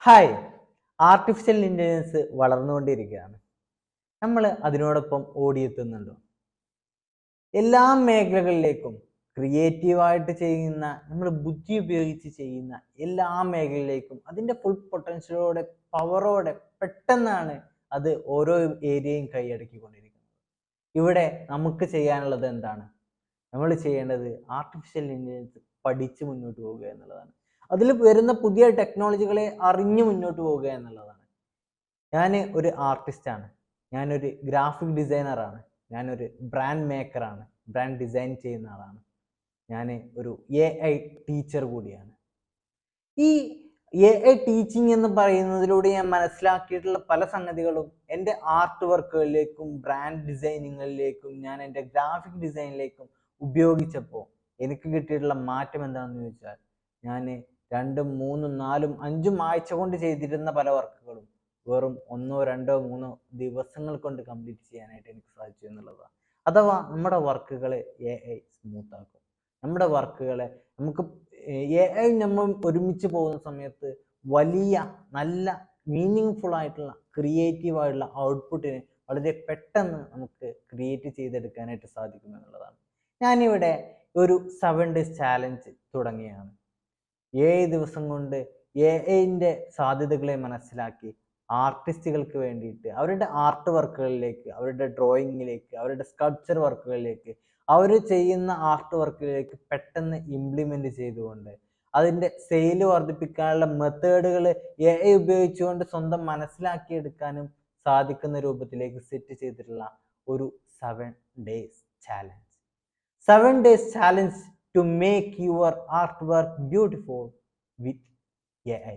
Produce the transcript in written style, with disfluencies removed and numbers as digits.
Hi. Artificial intelligence വളർന്നുകൊണ്ടിരിക്കുകയാണ്. നമ്മൾ അതിനോടൊപ്പം ഓടിയെത്തുന്നുണ്ടോ? എല്ലാ മേഖലകളിലേക്കും ക്രിയേറ്റീവായിട്ട് ചെയ്യുന്ന, നമ്മൾ ബുദ്ധി ഉപയോഗിച്ച് ചെയ്യുന്ന എല്ലാ മേഖലയിലേക്കും അതിൻ്റെ ഫുൾ പൊട്ടൻഷ്യലോടെ, പവറോടെ പെട്ടെന്നാണ് അത് ഓരോ ഏരിയയും കൈയടക്കിക്കൊണ്ടിരിക്കുന്നത്. ഇവിടെ നമുക്ക് ചെയ്യാനുള്ളത് എന്താണ്? നമ്മൾ ചെയ്യേണ്ടത് ആർട്ടിഫിഷ്യൽ ഇൻ്റലിജൻസ് പഠിച്ച് മുന്നോട്ട് പോവുക എന്നുള്ളതാണ്. അതിൽ വരുന്ന പുതിയ ടെക്നോളജികളെ അറിഞ്ഞ് മുന്നോട്ട് പോവുക എന്നുള്ളതാണ്. ഞാൻ ഒരു ആർട്ടിസ്റ്റാണ്, ഞാനൊരു ഗ്രാഫിക് ഡിസൈനറാണ്, ഞാനൊരു ബ്രാൻഡ് മേക്കറാണ്, ബ്രാൻഡ് ഡിസൈൻ ചെയ്യുന്ന ആളാണ്, ഞാൻ ഒരു AI ടീച്ചർ കൂടിയാണ്. ഈ AI ടീച്ചിങ് എന്ന് പറയുന്നതിലൂടെ ഞാൻ മനസ്സിലാക്കിയിട്ടുള്ള പല സംഗതികളും എൻ്റെ ആർട്ട് വർക്കുകളിലേക്കും ബ്രാൻഡ് ഡിസൈനിങ്ങളിലേക്കും ഞാൻ എൻ്റെ ഗ്രാഫിക് ഡിസൈനിലേക്കും ഉപയോഗിച്ചപ്പോൾ എനിക്ക് കിട്ടിയിട്ടുള്ള മാറ്റം എന്താണെന്ന് ചോദിച്ചാൽ, ഞാൻ 2, 3, 4, 5 ആഴ്ച കൊണ്ട് ചെയ്തിരുന്ന പല വർക്കുകളും വെറും 1, 2, 3 ദിവസങ്ങൾ കൊണ്ട് കംപ്ലീറ്റ് ചെയ്യാനായിട്ട് എനിക്ക് സാധിച്ചു എന്നുള്ളതാണ്. അഥവാ നമ്മുടെ വർക്കുകളെ AI സ്മൂത്ത് ആക്കും. നമ്മുടെ വർക്കുകളെ നമുക്ക് AI നമ്മൾ ഒരുമിച്ച് പോകുന്ന സമയത്ത് വലിയ നല്ല മീനിങ് ഫുൾ ആയിട്ടുള്ള ക്രിയേറ്റീവ് ആയിട്ടുള്ള ഔട്ട്പുട്ടിനെ വളരെ പെട്ടെന്ന് നമുക്ക് ക്രിയേറ്റ് ചെയ്തെടുക്കാനായിട്ട് സാധിക്കും എന്നുള്ളതാണ്. ഞാനിവിടെ ഒരു 7 days ചാലഞ്ച് തുടങ്ങിയാണ്. 7 ദിവസം കൊണ്ട് AI സാധ്യതകളെ മനസ്സിലാക്കി ആർട്ടിസ്റ്റുകൾക്ക് വേണ്ടിയിട്ട് അവരുടെ ആർട്ട് വർക്കുകളിലേക്ക്, അവരുടെ ഡ്രോയിങ്ങിലേക്ക്, അവരുടെ സ്കൾപ്ചർ വർക്കുകളിലേക്ക്, അവർ ചെയ്യുന്ന ആർട്ട് വർക്കുകളിലേക്ക് പെട്ടെന്ന് ഇംപ്ലിമെന്റ് ചെയ്തുകൊണ്ട് അതിൻ്റെ സെയിൽ വർദ്ധിപ്പിക്കാനുള്ള മെത്തേഡുകൾ AI ഉപയോഗിച്ചുകൊണ്ട് സ്വന്തം മനസ്സിലാക്കിയെടുക്കാനും സാധിക്കുന്ന രൂപത്തിലേക്ക് സെറ്റ് ചെയ്തിട്ടുള്ള ഒരു 7 days challenge. 7 days challenge to make your artwork beautiful with AI.